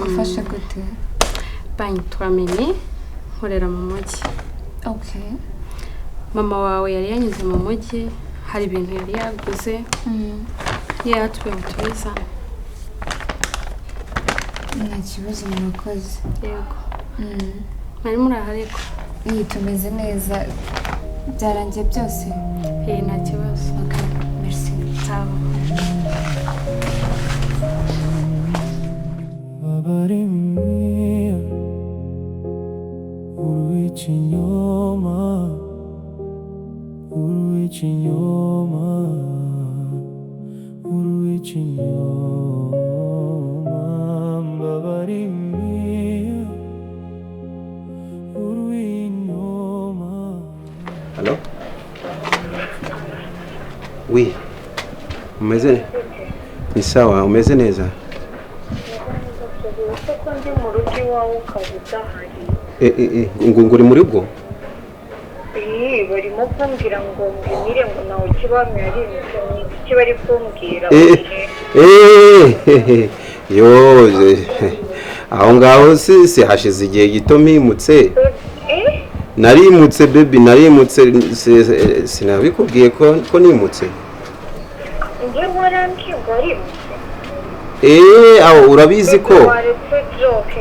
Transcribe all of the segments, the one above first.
Nagufasha gute? Banyitwa Mimi nkorera mu mujyi. Okay. Mama wawe yari yanyuze mu mujyi hari ibintu yari yaguze. Yatwe mutubiza. Nta kibazo murakoze. Yego. Mwari murahariko. Tumeze neza. Byarangiye byose. Nta kibazo. Okay. Merci. Sawa. URWIKINYOMA URWIKINYOMA URWIKINYOMA mbabarira URWIKINYOMA. Hello? Oui. Umeze? Ni sawa, umeze neza? Nguri muri bwo? Barimo kumbwira ngo mbwire ngo nawe kibamwe ari iki bari kumbwira. Yo, aho ngaho si hashize igihe gito mpimutse. Narimutse baby, narimutse sinabikubwiye ko nimutse. Nge waranki warimutse. Aho urabizi ko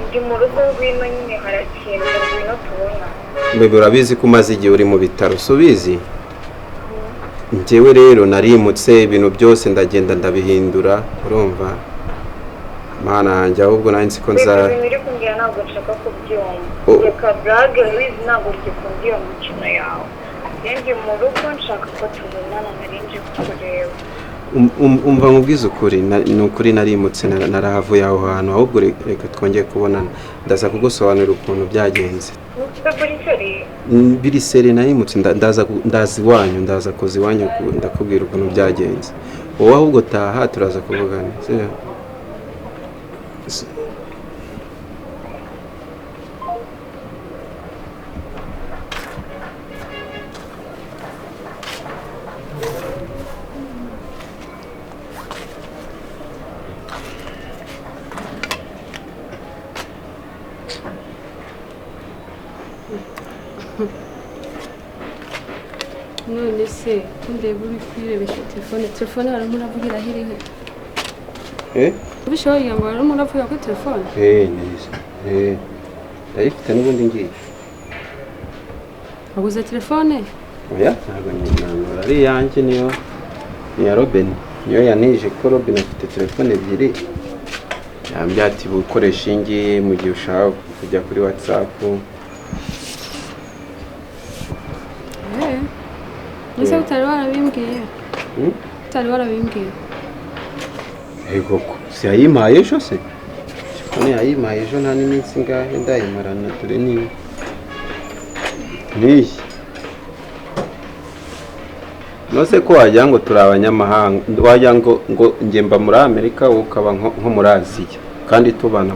ndi mu rugo rw'ino nyine harakinze ngwino tubona. Bebe urabizi ko umaze igihe uri mu bitaro subizi. Njyewe rero narimutse ibintu byose ndagenda ndabihindura urumva. Mana njya ahubwo nanzi ko nza biri kumbwira ntabwo nshaka kubyumva. Reka brage wizi ntabwo ngikundira umukino yawe. Ndi mu rugo nshaka ko tubonana narinje kureba. Umva nkubwiza ukuri nukuri narimutse narahavuye aho hantu ahubwo reka twongeye kubonana ndaza kugusobanurira ukuntu byagenze. Biri seri narimutse ndazi wanyu ndaza kozi wanyu ndakubwira ukuntu byagenze. Wowe ahubwo taha turaza kuvugana. None se ndeba uri kwirebesha telefone barimo uravugira hirihe? Ubishoboye ngo barimo uravugira kuri telefone? Neza. Ndayifite n'ubundi ngiye. Waguze telefone? Oya, ntabwo nyina ari yanjye niyo ya Robin. Niyo yanije ko Robin afite telefone ebyiri. Yambye ati bukoresha ingi mu gihe ushaka kujya kuri WhatsApp. Nise utari warabimbwiye? Utari warabimbwiye? Koko si yayimpaye ejo se? Telefone yayimpaye ejo nta n'iminsi ngahe ndayimarana dore niyi. Nose ko wajya ngo turi abanyamahanga wajya ngo ngemba muri Amerika ukaba nko muri Aziya kandi tubana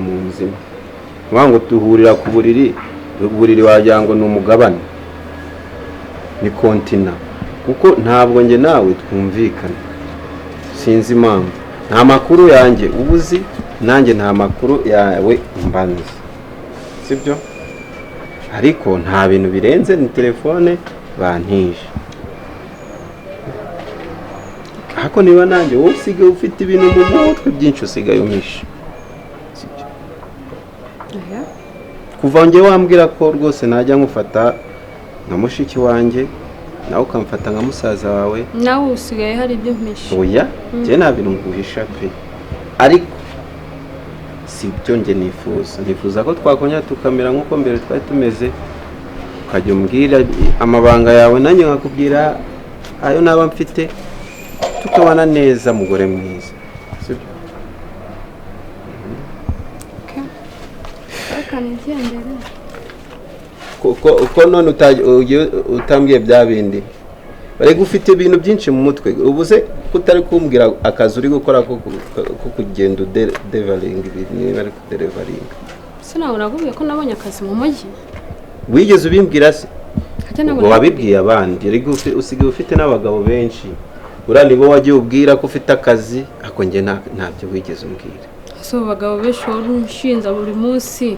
mu nzima. Ngo tuhurira ku buriri wajya ngo ni umugabane. Ni kontina kuko ntabwo nge nawe twumvikana sinzi impamvu nta makuru yanjye ubuzi nanjye nta makuru yawe mbanze sibyo ariko nta bintu birenze ni telefone bantije hako niba nanjye wowe usigaye ufite ibintu mu mutwe byinshi usigaye umisha sibyo kuva nge wambwira ko rwose najya nkufata nka mushiki wanjye nawe ukamfata nka musaza wawe nawe usigaye hari ibyo mpisha oya je nta bintu nguhisha pe ariko si byo nge nifuza ko twakonya tukamera nkuko mbere twari tumeze ukajya umbwira amabanga yawe nanjye nkakubwira ayo naba mfite tukabana neza mugore mwiza sibyo uko none utambwiye bya bindi bari gufite ibintu byinshi mu mutwe ubuze kutari kumbwira akazi uri gukora ko kugenda delivering ibintu bari kudelivering sinawe nakubwiye ko nabonye akazi mu mujyi wigeze ubimbwira se ngo wabibwiye abandi usigaye ufite n'abagabo benshi urani bo wagiye ubwira ko ufite akazi ako nge ntabyo wigeze umbwira so bagabo benshi wari unshinja buri munsi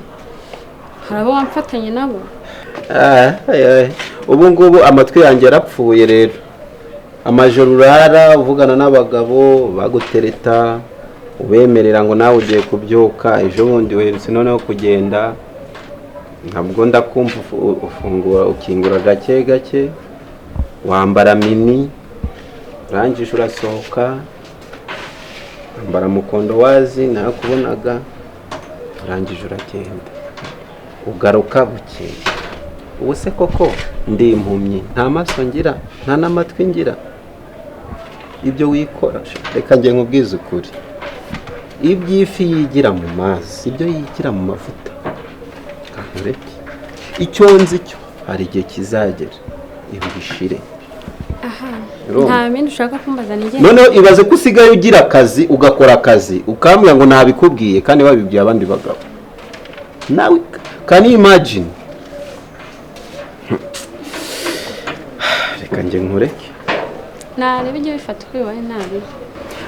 hari abo wamfatanye nabo ubu ngubu amatwi yanjye yarapfuye rero amajoro urara uvugana n'abagabo bagutereta ubemerera ngo nawe ugiye kubyuka ejo bundi werutse noneho kugenda ntabwo ndakumva ufungura ukingura gake gake wambara mini urangije urasohoka wambara mukondo wazi nakubonaga urangije uragenda ugaruka buke ubu se koko ndi impumyi nta maso ngira nta n'amatwi ngira ibyo wikora reka njye nkubwize ukuri iby'ifi yigira mu mazi ibyo yigira mu mavuta ureke icyo nzi cyo hari igihe kizagera ibi bishire nta bindi ushaka kumbaza nige noneho ibaze ko usigaye ugira akazi ugakora akazi ukambwira ngo ntabikubwiye kandi wabibwiye abandi bagabo nawe can you imagine reka njye nkureke nareba ibyo bifata uko bibaye nabi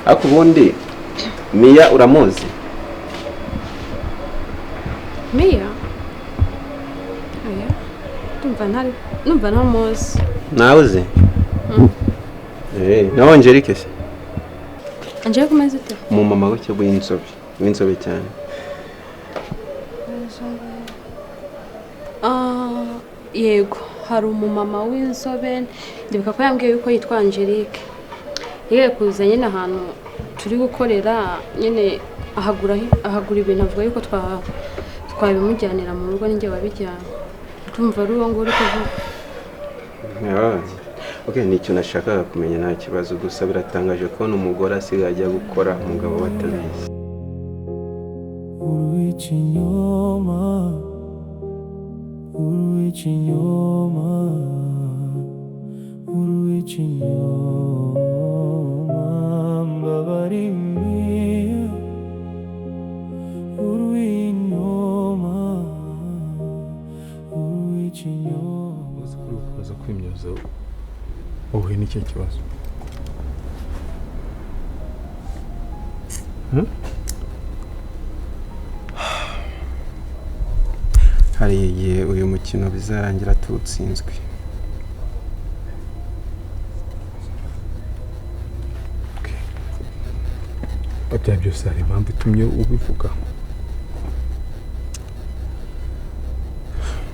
ariko ubundi Mia uramuzi Mia numva ntamuzi nawe uzi nawe Angelique se Angelique umeze ute mu mama w'icyo w'inzobe cyane yego hari umumama w'inzobe ndibuka ko yambwiye yuko yitwa Angelique yeye kuza nyine ahantu turi gukorera nyine ahagura ibintu avuga yuko twabimujyanira mu rugo ninjye wabijyana tumva ari uwo ngo uri kuvuga okay nicyo nashakaga kumenya nta kibazo gusa biratangaje ko n'umugore asigaye ajya gukora umugabo batabizi URWIKINYOMA URWIKINYOMA URWIKINYOMA mbabarira URWIKINYOMA URWIKINYOMA uza kwimyoza uhuye n'icyo kibazo hari igihe uyu mukino bizarangira tutsinzwe bya byose hari impamvu itumye ubivuga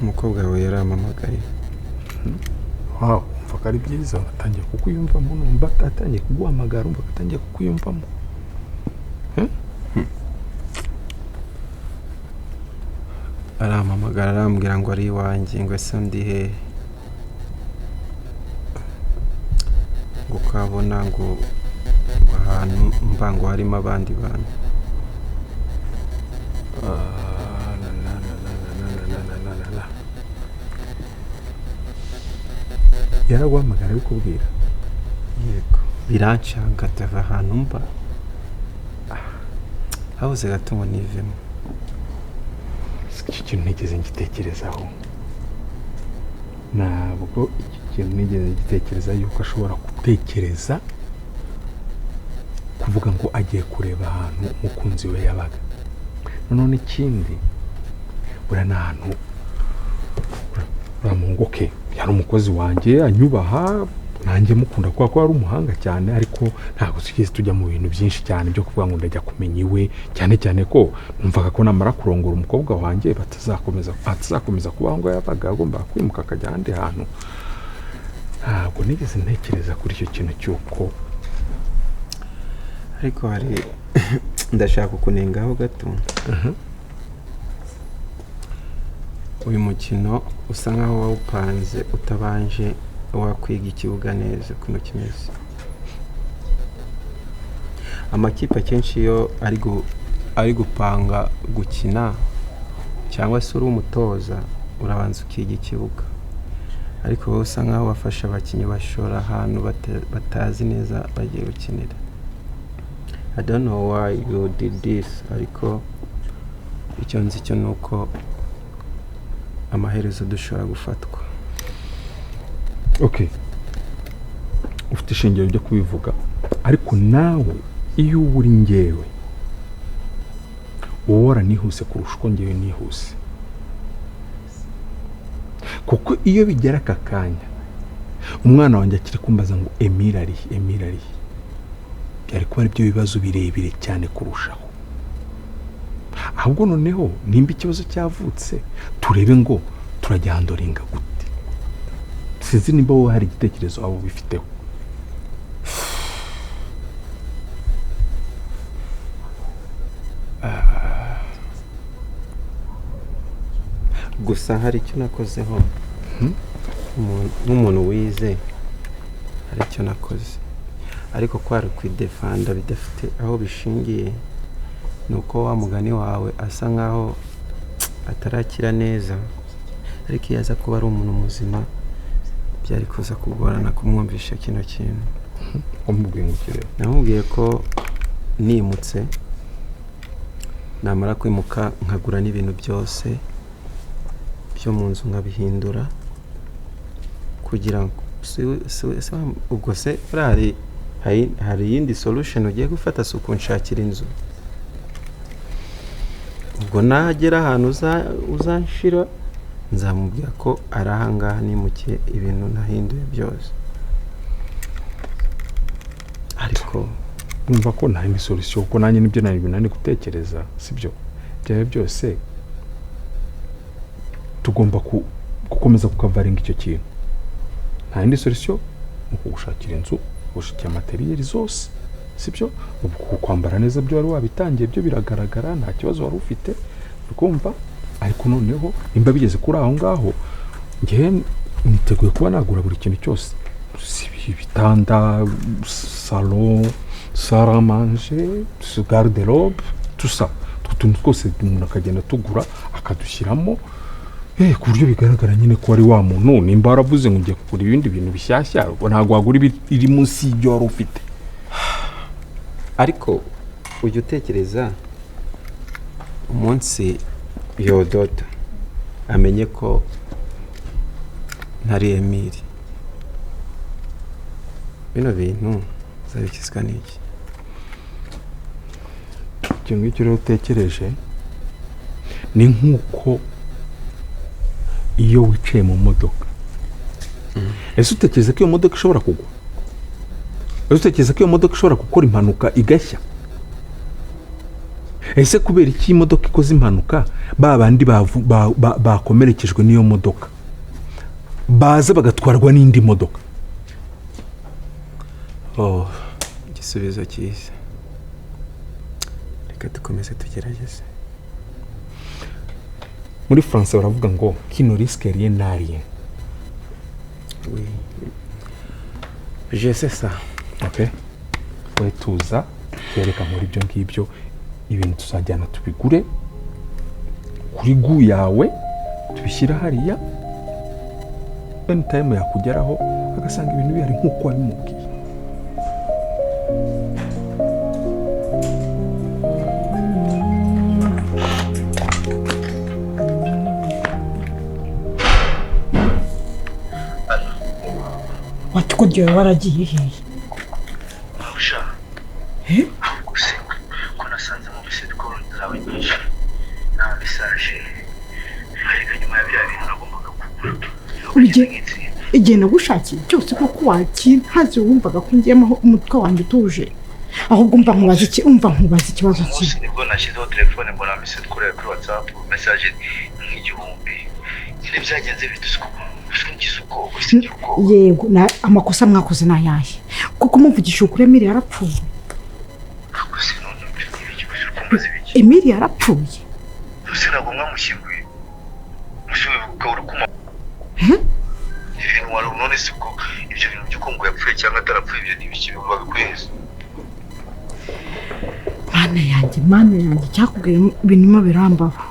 umukobwa wawe yarampamagaye wow mvuga ari byiza atangiye kukuyumvamo numva atangiye kuguhamagara umva atangiye kukuyumvamo arampamagara arambwira ngo ari iwanjye ngo ese ndi hehe ngo ukabona ngo ahantu mba ngo harimo abandi bantu yaraguhamagara bikubwira yego birancanga atava ahantu mba habuze gato ngo nivemo iki kintu nigeze ngitekerezaho ntabwo iki kintu nigeze ngitekereza yuko ashobora gutekereza kuvuga ngo agiye kureba ahantu umukunzi we yabaga none ikindi buriya ni ahantu uramungoke yari umukozi wanjye anyubaha nanjye mukunda kuko ko ari umuhanga cyane ariko ntabwo tugeze tujya mu bintu byinshi cyane byo kuvuga ngo ndajya kumenya iwe cyane ko numvaga ko namara kurongora umukobwa wanjye batazakomeza kubaho ngo yabaga agomba kwimuka akajya ahandi hantu ntabwo nigeze ntekereza kuri icyo kintu cy'uko ariko hari ndashaka kukunengaho gato uyu mukino usa nkaho wawupanze utabanje wakwiga ikibuga neza kuno kimeze amakipe akenshi iyo ari gupanga gukina cyangwa se uri umutoza urabanza ukiga ikibuga ariko wowe usa nkaho wafasha abakinnyi bashora ahantu batazi neza bagiye gukinira I don't know why you did this ariko icyo nzi cyo nuko amaherezo dushobora gufatwa okay ufite ishingiro ryo kubivuga ariko nawe iyo uri ngewe wowe waranihuse kurusha uko ngewe nihuse, kuko iyo bigera aka kanya umwana wanjye akiri kumbaza ngo Emile ari byari kuba ari byo bibazo birebire cyane kurushaho. Ahubwo noneho nimba ikibazo cyavutse turebe ngo turajyandoringa gute. Sinzi nimba wowe hari igitekerezo abo bifiteho. Gusa hari icyo nakozeho nk'umuntu wize, hari icyo nakoze, ariko kwari kwidefanda bidafite aho bishingiye, nuko wa mugani wawe asa nkaho atarakira neza, ariko iyo aza kuba ari umuntu muzima byari kuza kugorana kumwumvisha kino kintu. Namubwiye ko nimutse namara kwimuka nkagura n'ibintu byose byo mu nzu nkabihindura, kugira ngo ubwo se hari yindi solution ugiye gufata, si ukunshakira inzu. Ubwo nagera ahantu uzanshira nzamubwira ko ari ahangaha nimukiye ibintu nahinduye byose. Ariko numva ko nta yindi solution, kuko nanjye nibyo nari gutekereza, sibyo byawe byose tugomba gukomeza kukavaringa icyo kintu. Nta yindi solution mu kugushakira inzu, gushikira materiyeri zose, sibyo kwambara neza byo wari wabitangiye, byo biragaragara nta kibazo wari ufite, ukumva. Ariko noneho nimba bigeze kuri aho ngaho, ngiye niteguye kuba nagura buri kintu cyose, ibitanda, salon, salle à manger, garde-robe, tout ça, utuntu twose umuntu akagenda tugura akadushyiramo, ku buryo bigaragara nyine ko ari wa muntu. Nimba waravuze ngo ngiye kugura ibindi bintu bishyashya, ntabwo wagura iri munsi y'ibyo wari ufite. Ariko ujya utekereza umunsi Yododa amenye ko ntari Emile, bino bintu zabikizwa n'iki? Icyo ngicyo rero utekereje ni nk'uko iyo wicaye mu modoka, ese utekereza ko iyo modoka ishobora kugwa? Ese utekereza ko iyo modoka ishobora gukora impanuka igashya? Ese kubera iki imodoka ikoze impanuka ba bandi bakomerekejwe n'iyo modoka baza bagatwarwa n'indi modoka? Igisubizo cyiza, reka dukomeze tugerageze. Muri France baravuga ngo kino risque rien n'a rien. Oui, je sais ça. Okay, we tuza yereka muri ibyo ngibyo, ibintu tuzajyana tubigure kuri gu yawe, tubishyira hariya, anytime yakugeraho agasanga ibintu bihari nk'uko wabimubwiye. Watukugiye waragiye hehe? Mugisha. Gusa ko nasanze mu bise call zawe nyinshi na message ariko nyuma ya bya bintu nagombaga kugura. Igihe nagushakiye cyose kuko wakintaze wumvaga ko ngiyemo umutwe wanjye utuje, ahubwo nkubaza ikibazo cye. Nibwo nashyizeho telefone mbona message kuri WhatsApp, message nk'igihumbi. Nyine byagenze bitusuko yego na amakosa mwakoze nayahe kuko muvugisha ukuri Emile yarapfuye. Emile yarapfuye ntabwo mwamushyinguye mushyinguye ukabura kuma ibintu wari none se ko ibyo bintu by'uko ngo yapfuye cyangwa atarapfuye ibyo n'ibiki bigomba bikwezi. Mana yanjye cyakubwiye ibintu birambaho,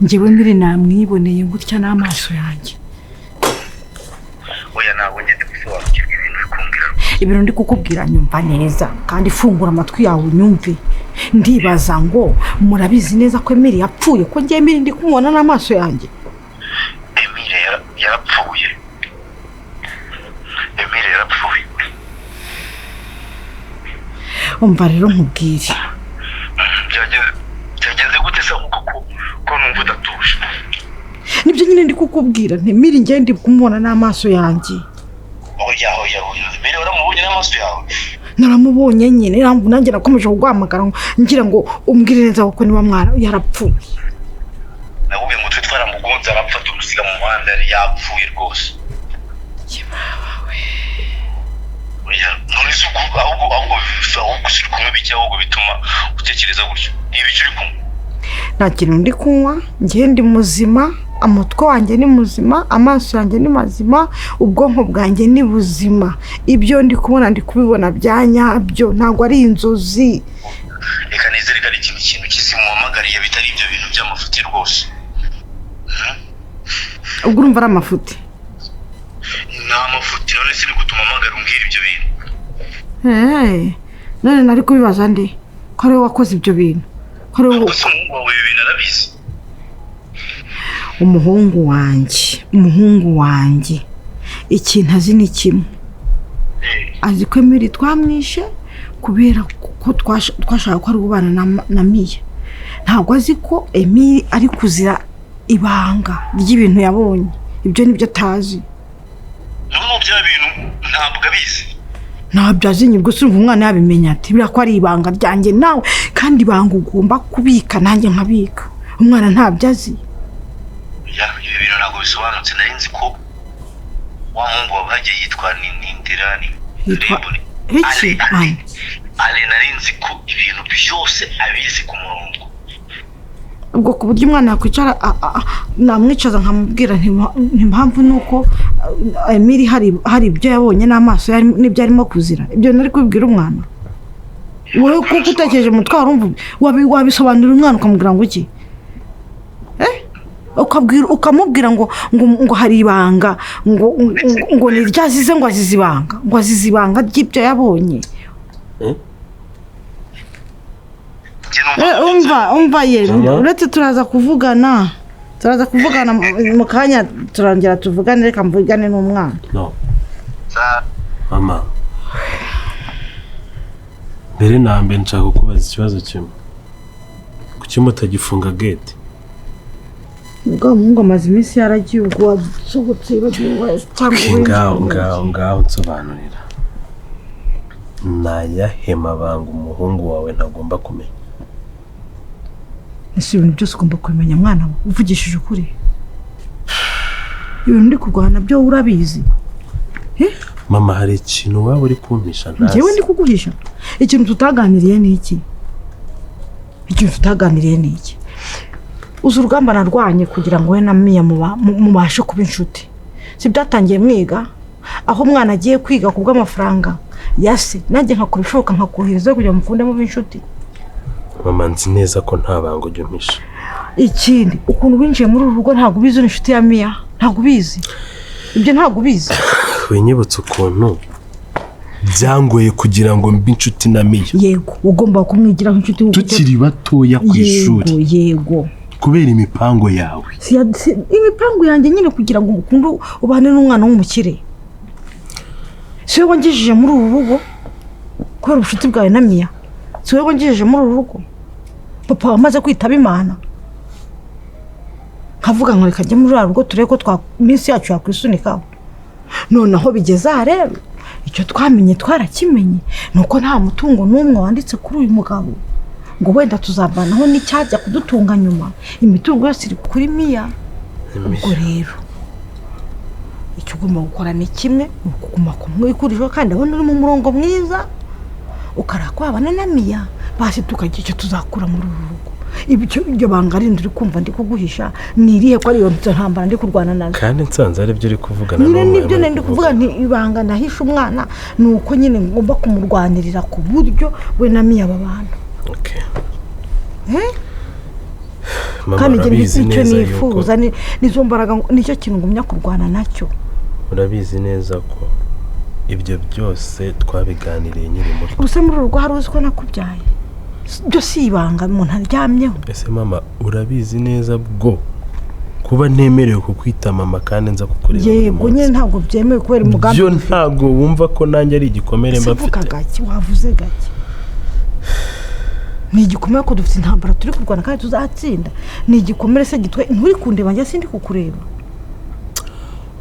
njyewe Emile namwiboneye gutya n'amaso yanjye. Oya ntabwo ngende gusobanukirwa ibintu bikumbira. Ibintu ndi kukubwira nyumva neza kandi fungura amatwi yawe unyumve. Ndibaza ngo murabizi neza ko Emile yapfuye, ko ngiye Emile ndi kumubona n'amaso yanjye. Emile yarapfuye. Emile yarapfuye. Umva rero nkubwire. Byagenze gute se ko numva udatuje. nibyo nyine ndi kukubwira ntemiri njye ndi kumubona n'amaso yanjye. Oya mbere waramubonye n'amaso yawe? Naramubonye nyine nanjye nakomeje kuguhamagara ngira ngo umbwire neza ko niba mwana yarapfuye. Nakubwiye ngo twaramugonze arapfa tumusiga mu muhanda yari yapfuye rwose. Oya none se ahubwo usiri kumwe bike ahubwo bituma utekereza gutyo. Niba icyo uri kumwe nta kintu ndi kunywa njye ndi muzima, amutwe wanjye ni muzima, amaso yanjye ni mazima, ubwonko bwanjye ni buzima. Ibyo ndi kubona ndi kubibona byanyabyo ntabwo ari inzozi. Reka nizere ko ari ikintu kizimuhamagariye bitari ibyo bintu by'amafuti rwose. Ubwo urumva ari amafuti? Nta mafuti none se ni gutuma amagara umbwira ibyo bintu. None nari kubibaza ndi ko ari wakoze ibyo bintu. Umuhungu wawe ibi bintu arabizi? Umuhungu wanjye ikintu azi ni kimwe. Azi ko Emily twamwishe kubera ko twashaka ko ari ubana na Miya. Ntabwo azi ko Emily ari kuzira ibanga ry'ibintu yabonye. Ibyo nibyo atazi. None bya bintu ntabwo abizi. Ntabyo azi nyibwo urumva umwana yabimenya ati bira ko ari ibanga ryanjye nawe kandi ibanga ugomba kubika nanjye nkabika. Umwana ntabyo azi. Ibi bintu ntabwo bisobanutse. Nari nzi ko wa muhungu wawe hagiye yitwa Nindirani. Ale nari nzi ko ibintu byose abizi ku murongo. Ubwo ku buryo umwana yakwicara namwicaza nkamubwira ntimpamvu nuko Emily hari ibyo yabonye n'amaso n'ibyo arimo kuzira. Ibyo nari kubibwira umwana. Wowe kuko utekereje umutwaro wabisobanurira umwana ukamubwira ngo iki? Ukamubwira ngo hari ibanga ngo ni ryazize ngo azize ibanga ry'ibyo yabonye. Umva uretse turaza kuvugana mu kanya turongera tuvugane. Reka mvugane n'umwana. Mama mbere na mbere nshaka kukubaza ikibazo kimwe. Kuki mutagifunga gate? Ubwo umuhungu amaze iminsi yaragiye ubwo wasogotse ngaho nsobanurira. Nayahema banga umuhungu wawe ntagomba kumenya. Ese ibintu byose ugomba kubimenya mwana uvugishije ukuri. Ibintu ndi kurwana byo urabizi. Mama hari ikintu waba uri kumpisha ntazi. Njyewe ndi kuguhisha. Ikintu tutaganiriye ni iki? Uzi urugamba narwanye kugira ngo we na Miya mubashe kuba inshuti. Si byatangiye mwiga aho umwana agiye kwiga kubw'amafaranga yase nanjye nkakora ishoka nkakohereza kugira ngo mukunde mu inshuti. Mama nzi neza ko nta bango jyo mpisha. Ikindi ukuntu winjiye muri uru rugo ntabwo ubizi inshuti ya Miya. Ntabwo ubizi. Ibyo ntabwo ubizi. Winyibutse ukuntu byangoye kugira ngo mbe inshuti na Miya. Yego ugomba kumwigira inshuti tukiri batoya ku ishuri. Yego kubera imipango yawe. Imipango yanjye nyine kugira ngo umukunde ubane n'umwana w'umukire. Si wowe wangijije muri uru rugo kubera ubushuti bwawe na Miya. Si wowe wangijije muri uru rugo. Papa wamaze kwitaba Imana. Nkavuga ngo reka njye muri uru rugo turebe ko iminsi yacu yakwisunikaho. Noneho bigeze rero icyo twamenye twarakimenye nuko nta mutungo n'umwe wanditse kuri uyu mugabo ngo wenda tuzabanaho n'icyajya kudutunga nyuma. Imitungo yose iri kuri Miya. Ubwo rero icyo ugomba gukora ni kimwe ukuguma kumwikurijeho kandi abona uri mu murongo mwiza ukarakwabana na Miya basi tukagira icyo tuzakura muri uru rugo. Ibyo banga rindi uri kumva ndi kuguhisha niriye ko ari yo ntambara ndi kurwana nazo. Kandi nsanze ari byo uri kuvugana n'umwana. Nibyo ndi kuvuga nti ibanga ndahisha umwana nuko nyine ngomba kumurwanirira ku buryo we na Miya babana. Okay. Kandi icyo nifuza nizo mbaraga nicyo kintu ngumya kurwana nacyo. Urabizi neza ko ibyo byose twabiganiriye nyiri muri. Ubuse muri rugo hari uziko nakubyaye. Byo si ibanga umuntu aryamyeho. Ese mama urabizi neza bwo kuba ntemerewe kukwita mama kandi nza kukureba. Yego nyine ntabwo byemewe kubera umugambi. Byo ntabwo wumva ko nanjye ari igikomere mba mfite. Wavuze gake. ni igikomere ko dufite intambara turi kurwana kandi tuzatsinda. Ni igikomere se gitwe nturi kundeba njye sindi kukureba.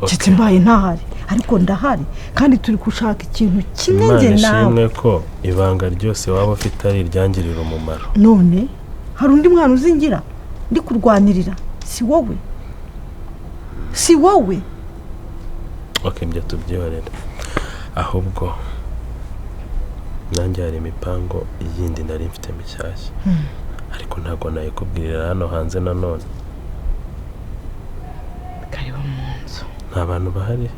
Kiti mbaye ntahari ariko ndahari kandi turi gushaka ikintu kimwe nge nawe. Nishimwe ko ibanga ryose waba ufite ari iryangirira umumaro. None hari undi mwana uzingira ndi kurwanirira si wowe. Si wowe. Okay, mbya tubyihorera. Ahubwo nanjye hari imipango yindi nari mfite mishyashya. Ariko ntago nayikubwirira hano hanze nanone. Karibu mu nzu. Nta bantu bahari.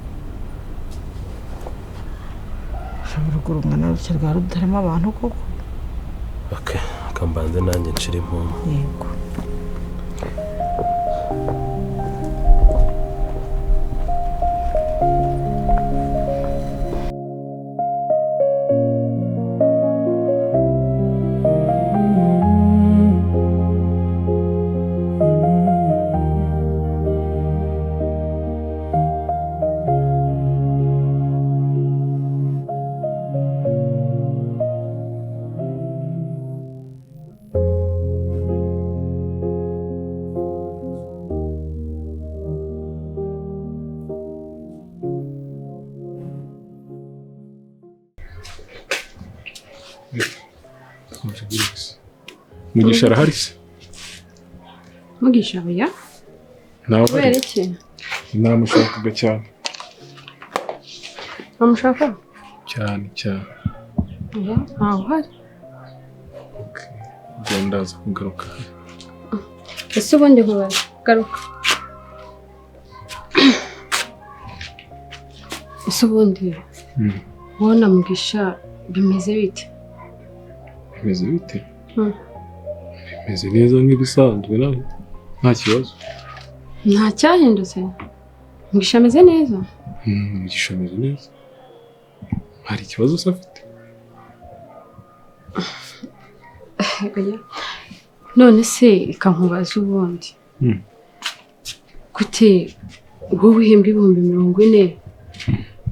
Uruguru mwana ruke rwa rutarema abantu koko. Okay, kambanze nanjye nshira impumu. Yego. Mugisha arahari se? Mugisha oya? Nawe kubera iki? Namushakaga cyane. Amushaka? Cyane. Oya, ntawe uhari. Okay. Ndaza kugaruka. Ese ubundi nkubaza garuka. Ese ubundi ubona Mugisha bimeze bite? Bimeze bite? Bimeze neza nk'ibisanzwe nawe. Nta kibazo. Nta cyahindutse. Mugisha ameze neza? Mugisha ameze neza. Hari ikibazo se afite? Oya. None se ikankubaza ubundi. Gute wowe uhembwa 40,000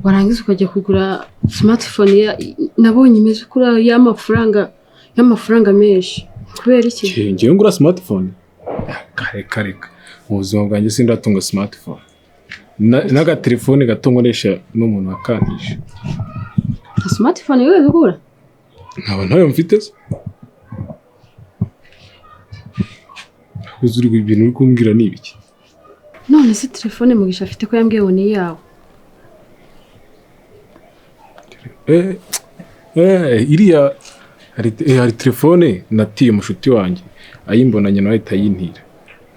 warangiza ukajya kugura smartphone nabonye imeze kuri y'amafaranga menshi. Kubera iki? Ngiye ngura smartphone. Kare. Mu buzima bwanjye sindatunga smartphone. Naga telefone gato nkoresha n'umuntu akandisha. Smartphone yewe ugura? Ntayo mfite se. Uzuri ibintu uri kumbwira ni ibiki? None se telefone Mugisha afite ko yambwiye ni yawe. Iriya hari telefone natiye mushuti wanjye ayimbonanye nawe tayintira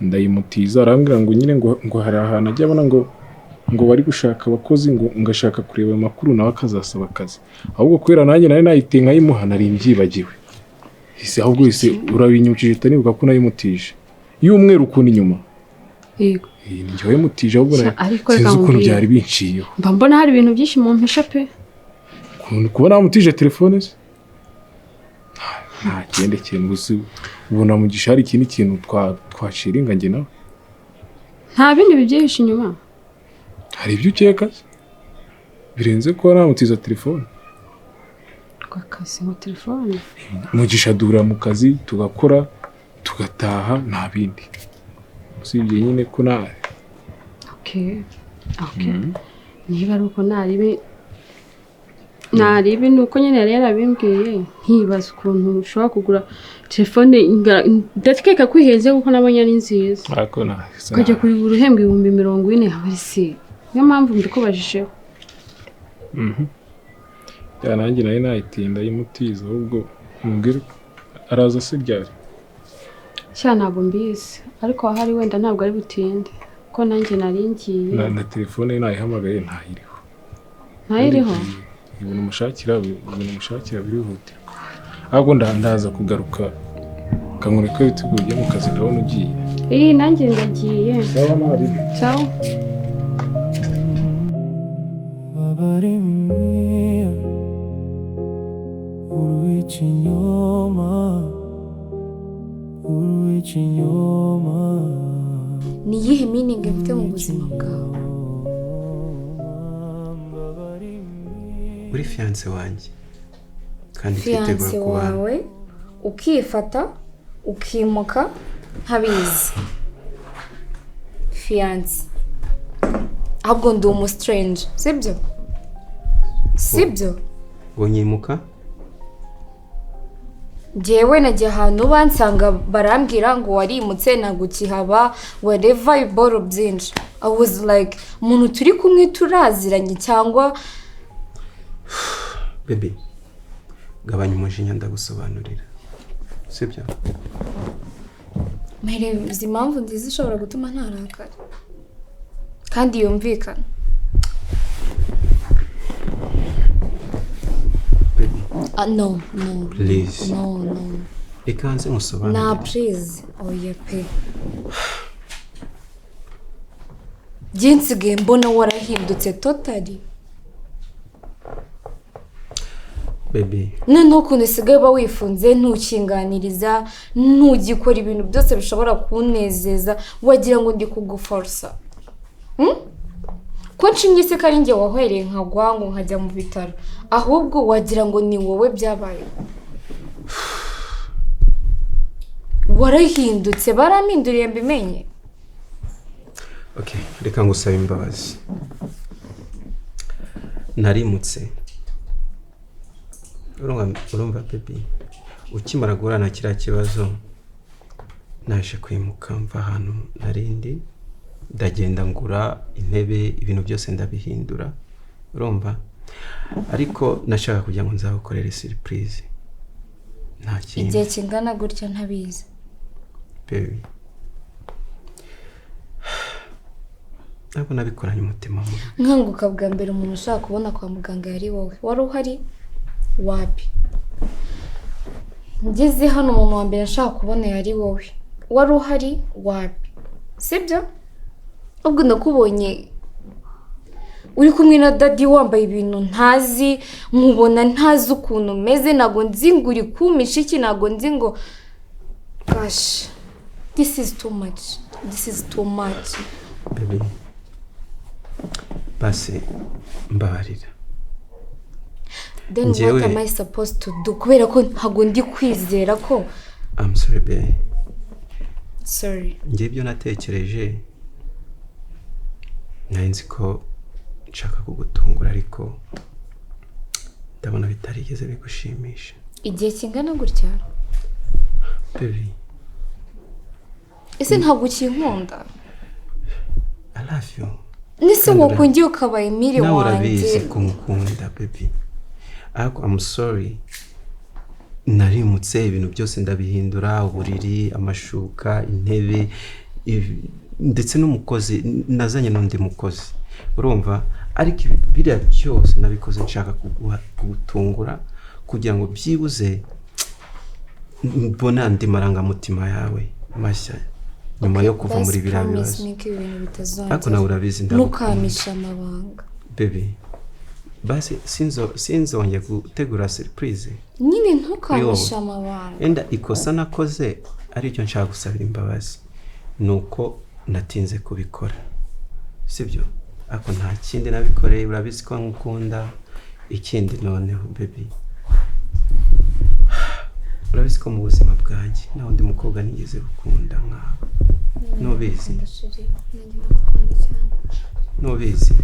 ndayimutiza arambwira ngo nyine ngo hari ahantu ajya abona ngo bari gushaka abakozi ngo ngashaka kureba amakuru nawe akazasaba akazi ahubwo kwera nanjye nawe nayitinga yimuhana ari mbyibagiwe ise ahubwo ise urabinyukije tanibuka ko nayimutije y'umweru ukuni inyuma yego njye mutije ahubwo sinzi ukuntu byari binciyeho mba mbona hari ibintu byinshi mu mpisha pe kuba namutije telefone se nta kindi kintu gusa ubona Mugisha hari ikindi kintu twashiringa njye nawe nta bindi bibyihishe inyuma hari ibyo ukeka birenze ko namutiza telefone twakazi mu telefone Mugisha dura mu kazi tugakora tugataha nta bindi usibye nyine ko nawe okay niba ari uko naribe nuko nyine yari yarabimbwiye nkibaza ukuntu ushobora kugura telefone ndatikeka kwihenze kuko nabonye ari nziza ariko kujya kuri uruhembwe 40,000 habisi niyo mpamvu mbikubajisheho ya nanjye nayo nayitinda y'imutiza ahubwo mbwira araza se ryari cya ntabwo mbizi ariko ahari wenda ntabwo ari butinde ko nanjye naringiye na telefone nayihamagaye ntayiriho ibintu mushakira birihute ahubwo ndaza kugaruka kankureka biteguye mu kazi ndabona ugiye nanjye ndagiye sawa ni iyihe meaning mfite mu buzima bwawe uri fiance wanjye kandi fiance wawe ukifata ukimuka ntabizi fiance ahubwo ndi strange sibyo wonyimuka njyewe nagiye ahantu bansanga barambwira ngo warimutse ntabwo ukihaba whatever iboro byinshi I was like umuntu turi kumwe turaziranye cyangwa baby gabanya umujinya ndagusobanurira sibyo mpereza impamvu nziza ishobora gutuma ntarakara kandi yumvikana no please no ikanze musobanurira na please oya pe jinsigaye mbona warahindutse totally baby noneho ukuntu usigaye uba wifunze ntukinganiriza ntugikora ibintu byose bishobora kunezeza wagira ngo ndi kuguforsa ko nshinge se kari njye wahwereye nkagwa ngo nkajya mu bitaro ahubwo wagira ngo ni wowe byabaye warahindutse barampinduriye mbimenye okay reka ngusaba imbabazi narimutse urumva baby ukimara guhura kiriya kibazo naje kwimuka mva ahantu narindi ndagenda ngura intebe ibintu byose ndabihindura urumva ariko nashaka kugira ngo nzagukorere surprise nta kintu igihe kingana gutya ntabizi baby ntabwo nabikoranye umutima mubi nkanguka bwa mbere umuntu ushaka kubona kwa muganga yari wowe wari uhari wapi ngeze hano umuntu wa mbere ashaka kubona yari wowe wari uhari wapi sibyo ubwo nakubonye uri kumwe na daddy wambaye ibintu ntazi nkubona ntazi ukuntu meze nago nzi ngo uri kumisha iki nago nzi ngo gosh this is too much baby basi mbabarira then what am I supposed to do kubera ko ntago ndi kwizera ko I'm sorry baby sorry njye ibyo natekereje nzi ko nshaka kugutungura ariko ndabona bitarigeze bigushimisha igihe kingana gutya baby ese ntabwo ukinkunda I love you nise wakungiye ukabaye imiri wanjye nawe urabizi kumukunda baby ariko I'm sorry narimutse ibintu byose ndabihindura uburiri amashuka intebe ndetse n'umukozi nazanye n'undi mukozi urumva ariko biriya byose nabikoze nshaka kugutungura kugira ngo byibuze mbona andi marangamutima yawe mashya nyuma yo kuva muri biriya bibazo ariko nawe urabizi ntukamisha amabanga baby basi sinzongeye gutegura surprise nyine ntukamisha amabanga enda ikosa nakoze aricyo nshaka gusabira imbabazi nuko natinze kubikora sibyo ariko nta kindi nabikoreye urabizi ko nkukunda ikindi noneho baby urabizi ko mu buzima bwanjye nta wundi mukobwa nigeze gukunda nkawe nubizi nubizi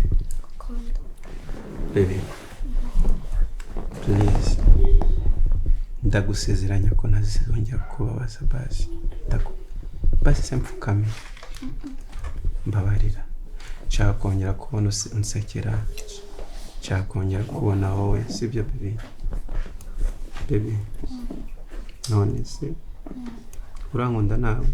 baby please ndagusezeranya ko ntazongera kubabaza basi sempfukame mbabarira nshaka kongera kubona unsekera nshaka kongera kubona wowe sibyo baby none se urankunda nawe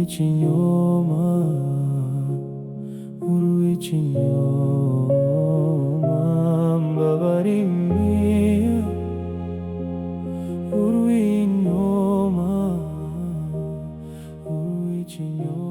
URWIKINYOMA ururimi urw'inyoma urw'ikinyoma